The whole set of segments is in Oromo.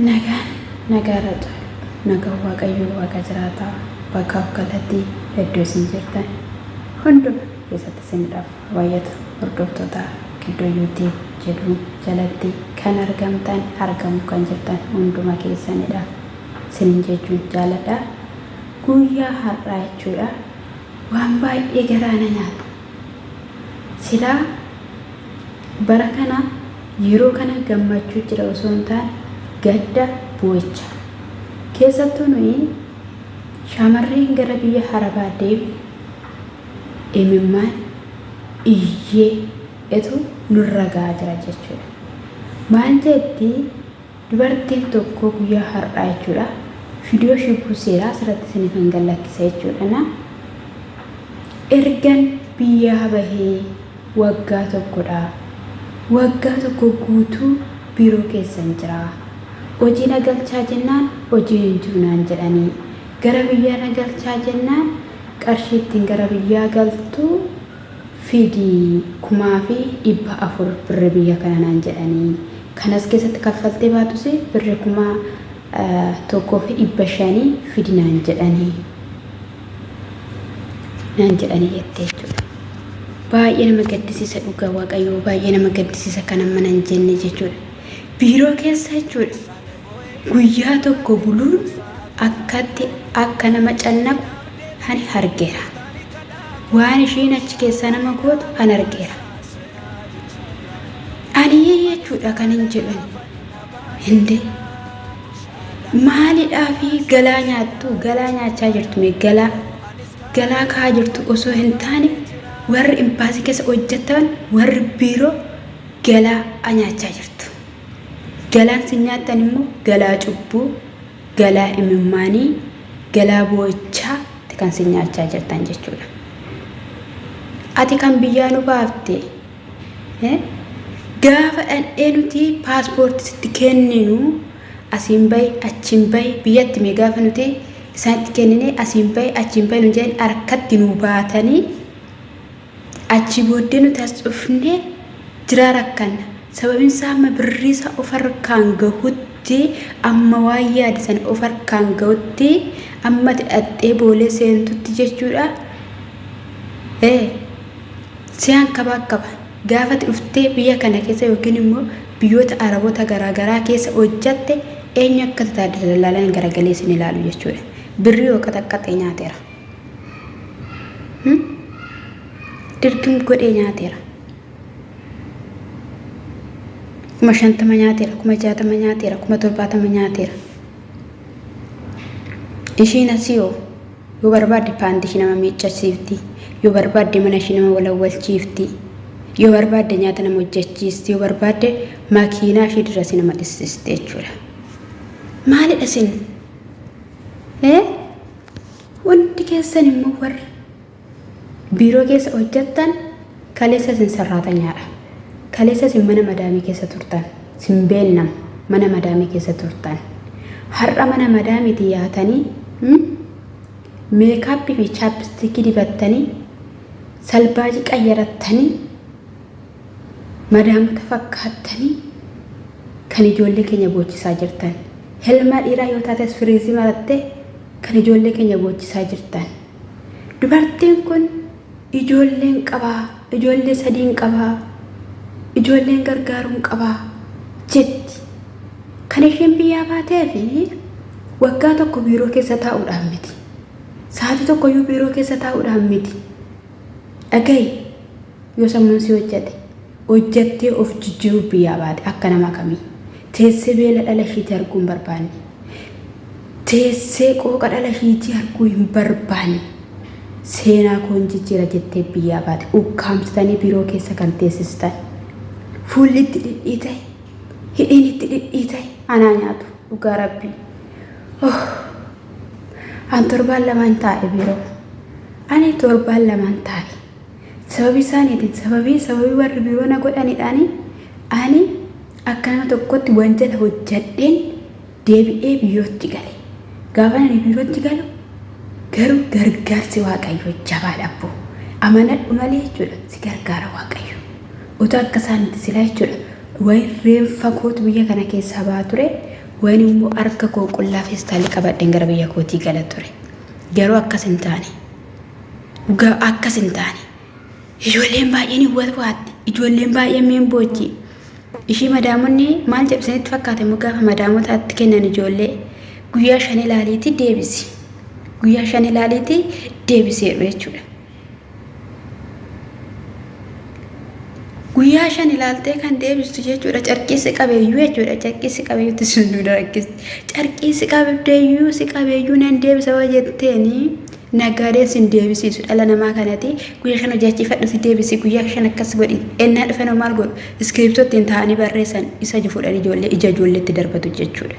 Nagaara nagaa waaqayyoo waaqa jiraataa bakka kallattii hedduu isin jirtan hunduma keessatti isiniidhaaf baay'atu hordoftoota Kiddoo YouTube jedhu jalatti kan argamu kan jirtan hunduma keessanidha. Isin jechuun jaaladha. Guyyaa har'aa jechuudha waan baay'ee garaana nyaata. Silaa bara kana yeroo kana gammachuu jira osoo hin taane gadda boo'icha. Keessattuu nuyi shamarreen gara biyya Arabaa deemu imimmaan iyyee etu nurra gahaa jira jechuudha. Maal jetti dubartiin tokko guyyaa har'aa jechuudha viidiyoo shibbuu seeraa asirratti isiniif hin gallakkisa jechuudha. Ergan biyyaa bahee waggaa tokkodha. Waggaa tokko guutuu biiroo keessan jira. Hojii nagalchaa jennaan hojiin hin jiru naan jedhanii gara biyyaa nagalchaa jennaan qarshii ittiin gara biyyaa galtu fidii 1,400 birra biyya kana naan jedhanii kanas keessatti kaffaltee baatus birra 1,500 fidi naan jedhanii jettee jechuudha. Baay'ee nama gaddisiisa dhugaa waaqayyoo baay'ee nama gaddisiisa kan amma nan jenne jechuudha. Biiroo keessa jechuudha. Guyyaa tokko buluun akka nama cannaqu ani argeera. Waan ishiin achi keessa nama gootu ani argeera. Ani jechuudha kan hin jedhan. Hinde maalidhaaf galaa nyaattu galaa nyaachaa jirtu mee galaa kaa jirtu osoo hin taane warri imbaasii keessa hojjetan warri biiroo galaa nyaachaa jirtu. Galaan si nyaatan immoo galaa cubbuu, galaa imimmaanii, galaa boo'ichaa kan si nyaachaa jirtan jechuudha. Ati kan biyyaa nu baafte gaafa dhandhee nuti paaspoortii sitti kenninu asiin bahi achiin bahi biyyatti mee gaafa nuti isaanitti kennine asiin bahi achiin bahi nu jedhan harkatti nu baatanii achi booddee nuti as dhufnee jiraa rakkanna. Sababiin isaa amma birrii isaa of harkaan gahutti amma waan yaadisan of harkaan gahutti amma hidhattee boolee seentutti jechuudha. Siyaan qaba gaafa dhuftee biyya kana keessa yookiin immoo biyyoota Araboota garaagaraa keessa hojjatte eenyu akka taate daldaalaan garagalee isin ilaalu jechuudha. Birrii yoo qaxaqqaxee nyaateera. Dirqim godhee nyaateera. 50 nyaateera, 60 nyaateera, 70 nyaateera. Ishiin asii yoo barbaadde paantii ishii nama miiccasiifti, yoo barbaadde mana ishii nama walawwalchiifti, yoo barbaadde nyaata nama hojjechiisti, yoo barbaadde makiinaa ishii dirrasi nama dhisiisti jechuudha. Maalidha isin? Hundi keessan immoo warri biiroo keessa hojjettan kaleessa isin sarraatanyaadha. Kaleessa isin mana madaamii keessa turtan, isin beennam mana madaamii keessa turtan. Har'a mana madaamiitii yaatanii meekaappii fi chaappistikii dibattanii salbaajii qayyarattanii madaamota fakkaattanii kan ijoollee keenya boochisaa jirtan. Helmaa dhiiraa yoo taates firiizii marattee kan ijoollee keenya boochisaa jirtan. Dubartiin kun ijoolleen qabaa, ijoollee 3 qabaa. Ijoolleen gargaaruun qabaa jetti. Kan isheen biyyaa baatee fi waggaa tokko biiroo keessa taa'uudhaan miti. Sa'aatii tokko iyyuu biiroo keessa taa'uudhaan miti. Dhagahi yoo sammuun si hojjettee of jijjiiruu biyyaa baate akka nama kamii. Teessee beela dhala ishiitii arguu hin barbaanne. Teessee qooqa dhala ishiitii arguu hin barbaanne. Seenaa koo jijjiira jettee biyyaa baate ukkaamsitanii biiroo keessa kan teessistan. Fuulli itti dhidhiita'e, hidhiin itti dhidhiita'e anaa nyaatu dhugaa rabbii. Ani 7 lamaan taa'e biiroo. Ani 7 lamaan taa'e. Sababii isaaniitiin sababii warri biiroo na godhanidhaani ani akka nama tokkotti wanjala hojjadheen deebi'ee biirootti gale. Gaafa ani biirootti galu garuu gargaarsi waaqayyoo jabaadha abboo. Amanadhu malee jechuudha si gargaara waaqayyo. Utuu akka isaanitti silaa jechuudha wayi reenfa kootu biyya kana keessaa baa ture wani immoo harka koo qullaa feestaalii qabadheen gara biyya kootii gala ture. Garuu akkas hin taane. Dhugaa akkas hin taane. Ijoolleen baay'een waatti. Ijoolleen baay'een meen boochi. Ishii madaamonni maal jedhanitti fakkaate gaafa madaamotaatti kennan ijoollee guyyaa 5 ilaaliitii deebisi. Guyyaa 5 ilaaliitii deebisee jechuudha. Guyyaa 5 ilaaltee kan deebistu jechuudha. Carqiisi qabeeyyuu jechuudha. Carqiisi qabeeyyuutti sunduu dargis. Carqiisi qabeeyyuu nan deebisa waa jetteeni nagaadeen sin deebisiisu dhala namaa kanati guyyaa 5 hojjechiifadhu si deebisi guyyaa 5 akkas godhi. Ennaa dhufan maal godhu? Iskiriptootiin taa'anii barreessan isa fuudhan ijoollee ija ijoolleetti darbatu jechuudha.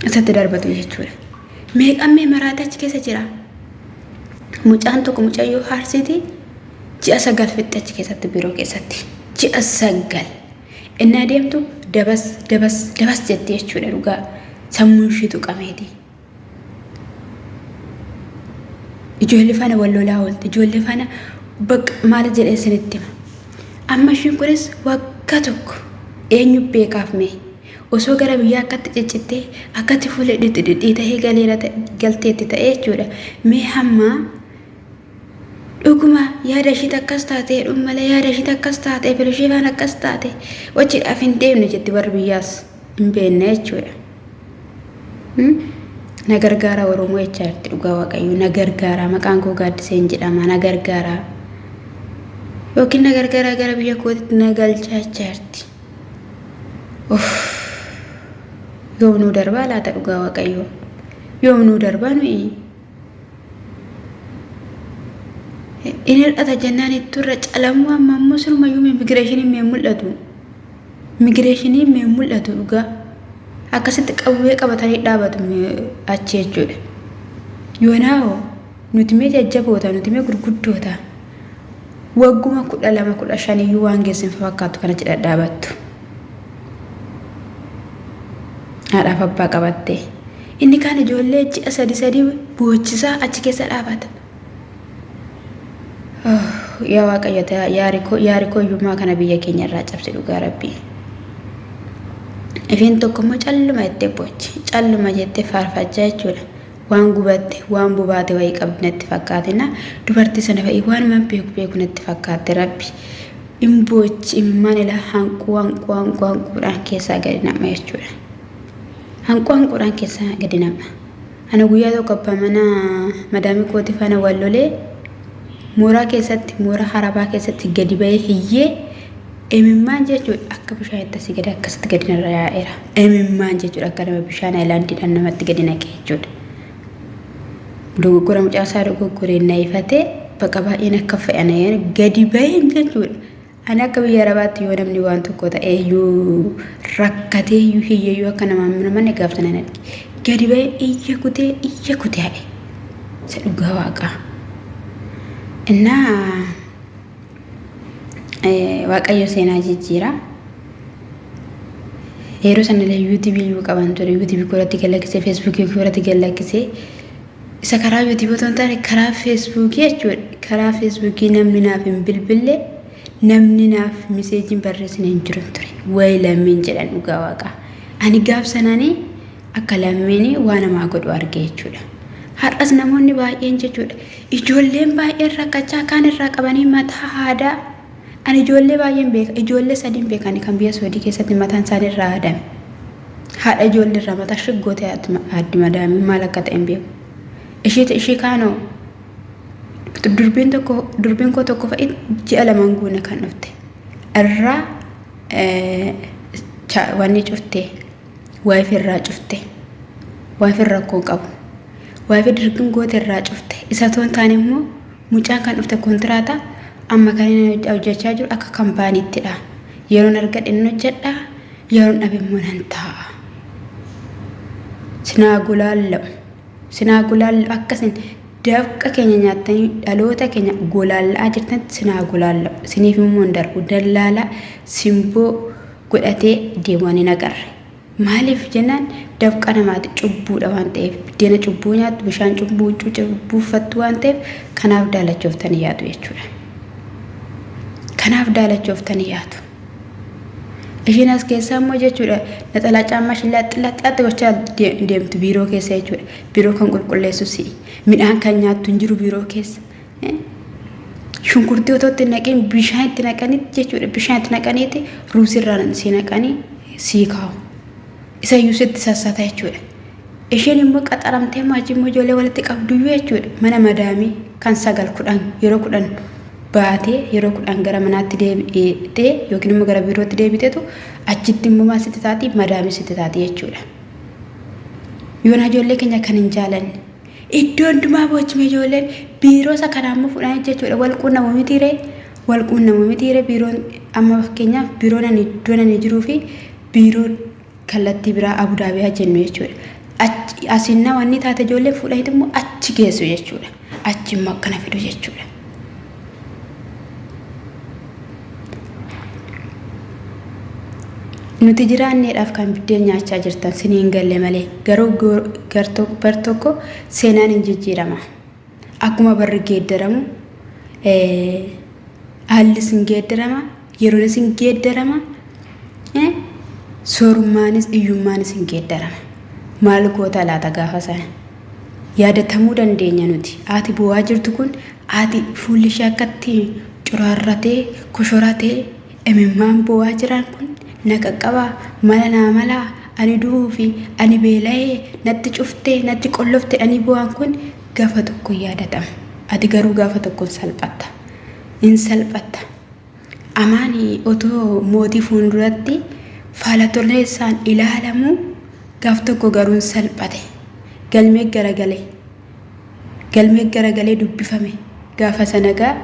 Isatti darbatu jechuudha. Meeqammee maraata achi keessa jira? Mucaan tokko mucayyoo haarsiiti. Ji'a 9 fixxe achi keessatti biroo keessatti. Ji'a 9. Ennaa deemtu dabas jettee jechuudha dhugaa. Sammuun shiitu qameeti. Ijoollee fana wallolaa oolte. Ijoollee fana maal jedhee isinitti hima. Amma ishiin kunis waggaa tokko eenyu beekaaf mee? Osoo gara biyyaa akkatti ciccittee akkatti fuula dhidhii ta'ee galteetti ta'ee jechuudha. Mee hamma dhuguma yaada ishii akkas taatee dhummalee yaada ishii akkas taatee filishii faan akkas taate wachiidhaaf hin deemne jetti warri biyyaas hin beekne jechuudha. Na gargaara Oromoo jechaa jirti dhugaa Waaqayyo na gargaara maqaan koo Gaaddiseen jedhama na gargaara yookiin na gargaara gara biyya kootitti na galchaa jirti. Yoomnuu darbaa laata dhugaa Waaqayyo yoomnuu darbaa nuyi inni hir'ata jennaan itturra calamuu amma ammoo sirumayyuu immigireeshinii mee mul'atu dhugaa akkasitti qawwee qabatanii dhaabatu achi jechuudha. Yoonaaho nuti mee jajjaboota nuti mee gurguddoota wagguma 12-15 iyyuu waan geessin fakkaatu kana jedha dhaabattu. Haadhaaf abbaa qabattee inni kaan ijoollee ji'a 3 boochisaa achi keessa dhaabata. Yaa Waaqayyo yaari koo iyyummaa kana biyya keenya irraa cabsi dhugaa Rabbii. Ifin tokko immoo calluma jettee boochi calluma jettee faarfachaa jechuudha. Waan gubatte waan bubaate wayii qabdi natti fakkaatina dubartii sana fa'i waan man beeku natti fakkaatte Rabbi. Imboochi imimmaan ilaa hanquudhaan keessaa gadi nama jechuudha. Hanquudhaan keessaa gadi nama. Ana guyyaa tokko abbaa mana madaamii kooti faana wallolee mooraa keessatti mooraa harabaa keessatti gadi ba'ee hiyyee imimmaan jechuudha akka bishaan itti asii gadi akkasitti gadi narra yaa'eera. Imimmaan jechuudha akka nama bishaan haayilaandiidhaan namatti gadi naqee jechuudha. Dogoggora mucaasaa dogoggoree naayifatee bakka baay'een akka fe'an gadi ba'een jechuudha. Ani akka biyya arabaatti yoo namni waan tokko ta'eeyyuu rakkateeyyuu hiyyeeyyuu akka namaan gaafatan arge. Gadi ba'ee iyya kutee haa'e. Isa dhugaa Waaqaa. Innaa Waaqayyo seenaa jijjiira. Yeroo sanallee YouTube iyyuu qaban ture. YouTube koratti galaksee Facebook koratti galaksee isa karaa YouTube otoo hin taane karaa Facebook jechuudha. Karaa Facebook namni naaf hin bilbille namni naaf meseejiin barreessine hin jiru ture. Wayi lammiin jedhan dhugaa Waaqaa. Ani gaafsananii akka lammiin waan namaa godhu arge jechuudha. Har'as namoonni baay'een jechuudha. Ijoolleen baay'een rakkachaa kaan irraa qabanii mataa haadaa. Ani ijoollee baay'een beeka. Ijoollee 3 beekanii kan biyya Soodii keessatti mataan isaanii irraa haadame. Haadha ijoollee irraa mataa shiggootee addi madaamii maal akka ta'e hin beeku. Ishee kaanoo durbiin koo tokko fa'i ji'a 2 guune kan dhufte. Irraa wanni cuftee waayifi irraa cuftee waayifi rakkoo qabu. Waayifi dirqin goote irraa cufte. Isa toon taane immoo mucaan kan dhufte kontiraata amma kan inni hojjechaa jiru akka kaampaaniittidha. Yeroon argadhe inni hojjedha yeroon dhabe immoo nan taa'a. Sinaa gulaallu akkasin dafqa keenya nyaattanii dhaloota keenya gulaalla'aa jirtanitti sinaa gulaallu. Siniif immoo hin darbu dallaala simboo godhatee deemanii nagarre. Maaliif jennaan dafqa namaatti cubbuudha waan ta'eef biddeena cubbuu nyaattu bishaan cubbuuffattu waan ta'eef kanaaf daalachooftanii yaatu jechuudha. Kanaaf daalachooftanii yaatu. Ishiin as keessaa immoo jechuudha naxalaa caammaa ishii laxxaatti gochaa deemtu biiroo keessa jechuudha. Biiroo kan qulqulleessus midhaan kan nyaattu hin jiru biiroo keessa. Shunkurtii otoo itti naqin bishaan itti naqanitti jechuudha. Bishaan itti naqaniiti ruusirraan si naqanii sii kaa'u. Isa iyyuu sitti sassata jechuudha. Isheen immoo qaxaramtee maajii immoo ijoollee walitti qabduyyuu jechuudha. Mana madaamii kan 9-10 yeroo 10 baatee yeroo 10 gara manaatti deebitee yookiin immoo gara biirootti deebiteetu achitti immoo maal sitti taati madaamii sitti taati jechuudha. Yoona ijoollee keenya kan hin jaalanne iddoo hundumaa boocime ijoolleen biiroo isa kanaammoo fudhan jechuudha. Walquunnamu mitiire biiroon amma fakkeenyaaf biiroon ani iddoo ani jiruu fi biiroon kallattii biraa Abudaabiyaa jennu jechuudha. Asinnaa wanni taate ijoollee fudhaniit immoo achi geessu jechuudha. Achi immoo akkana fidu jechuudha. Nuti jiraanneedhaaf kan biddeen nyaachaa jirtan siniin galle malee garuu bar tokko seenaan hin jijjiirama. Akkuma barri geeddaramu haalli sin geeddarama yeroonis hin geeddarama soorummaanis iyyummaanis hin geeddarama. Maal goota laata gaafa sana yaadatamuu dandeenya nuti. Haati bu'aa jirtu kun haati fuulli ishee akkatti curaarratee koshoratee imimmaan bu'aa jiran kun naqaqqabaa mala naa malaa ani du'uu fi ani beela'ee natti cuftee natti qollofte ani bu'aan kun gaafa tokko yaadatama. Ati garuu gaafa tokko hin salphatta. Amaani otoo mootii fuulduratti faala tolleessaan ilaalamu gaaf tokko garuu salphate. Galmee garagalee dubbifame gaafa sanagaa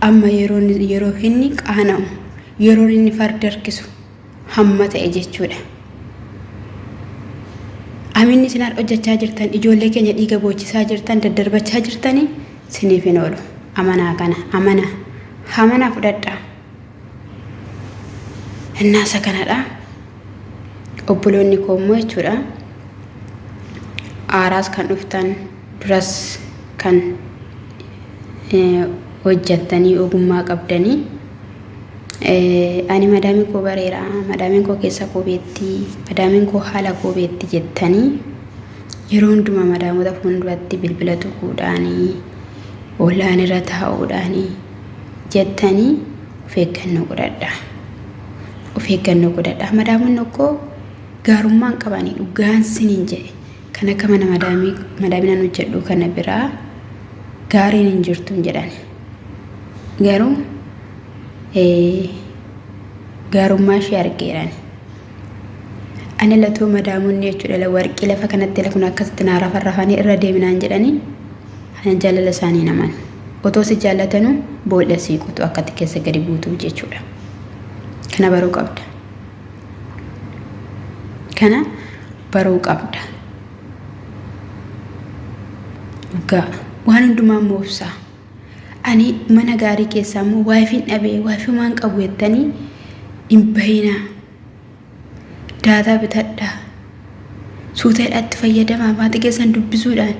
amma yeroo inni qaana'u yeroo inni farda harkisu hamma ta'e jechuudha. Aminni isin hojjechaa jirtan ijoollee keenya dhiiga boochisaa jirtan daddarbachaa jirtanii siniif hin oolu. Amanaa kana amanaa fudhadhaa. Innaasa kanadha. Obboloonni koo immoo jechuudha. Aaraas kan dhuftan duras kan hojjettanii ogummaa qabdanii ani madaamiin koo bareera madaamiin koo keessa koo beetti madaamiin koo haala koo beetti jettanii yeroo hundumaa madaamota fuulduratti bilbila tuquudhaanii oolaan irra taa'uudhaanii jettanii of eeggannoo godhadha. Madaamonni koo gaarummaan qabanii dhugaan siniin jedhe kan akka mana madaaminan hojjedhu kana biraa gaariin hin jirtu jedhan garuu gaarummaa ishee argeeran. Ani latoo madaamonni jechuudha warqii lafa kanatti kun akkasitti naa rafanii irra deeminaan jedhanii ani jaalala isaanii naman otoo si jaallatanu boolla siiqutu akkatti keessa gadi buutuuf jechuudha. Kana baruu qabda. Dhugaa waan hundumaa moofsaa. Ani mana gaarii keessaa immoo waayifiin dhabee waayifii maan qabu jettanii hin bahina. Daataa bitadhaa. Suuteedhaatti fayyadamaa maatii keessan dubbisuudhaan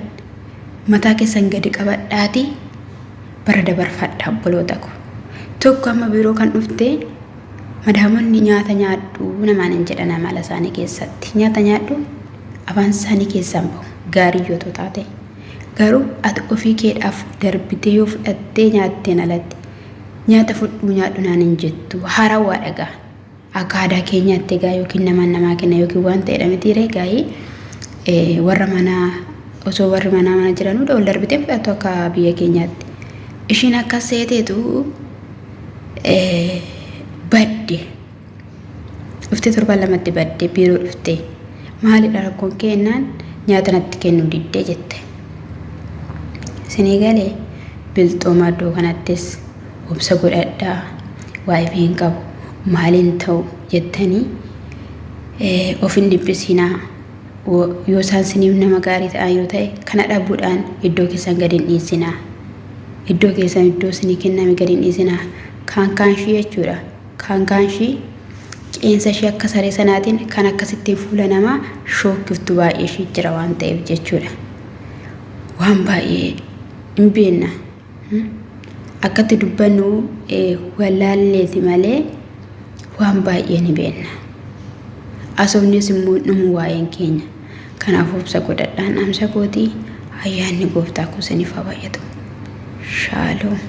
mataa keessan gadi qabadhaati bara dabarfadhaa obboloota koo. Tokko amma biiroo kan dhuftee madaamonni nyaata nyaadhu namaan hin jedhan amala isaanii keessatti. Nyaata nyaadhu afaan isaanii keessaan bahu gaarii yoo taate. Garuu ati ofii keedhaaf darbitee yoo fudhattee nyaatteen alatti nyaata fudhuu nyaadhu naan hin jettu harawaa dhagaa. Akka aadaa keenyaatti egaa yookiin namaa kenna yookiin waan ta'edha miti egaa warra manaa osoo warri mana jiranuu ol darbitee fudhattu akka biyya keenyaatti. Ishiin akkas seeteetu badde dhuftee 7 lamatti badde biiroo dhuftee maalidha rakkoon kennaan nyaata natti kennuu diddee jette. Sinii galee bilxooma iddoo kanattis obsa godhadhaa waayifii hin qabu maaliin ta'u jettanii ofin dhiphisinaa yoo isaan siniif nama gaarii ta'an yoo ta'e kana dhabuudhaan iddoo keessan gadi hin dhiisinaa. Iddoo keessan iddoo sinii kenname gadi hin dhiisinaa. Kaankaanshii jechuudha. Kaankaanshii qeensa ishee akka saree sanaatiin kan akkasittiin fuula namaa shookkiftu baay'ee ishee jira waan ta'eef jechuudha. Waan baay'ee hin beekna. Akkatti dubbannu wallaalleeti malee waan baay'ee ni beekna. Asoofnis immoo numu waa'een keenya. Kanaaf obsa godhadhaan dhaamsa kootii ayyaanni gooftaa koo isiniif haa baay'atu. Shaaloom.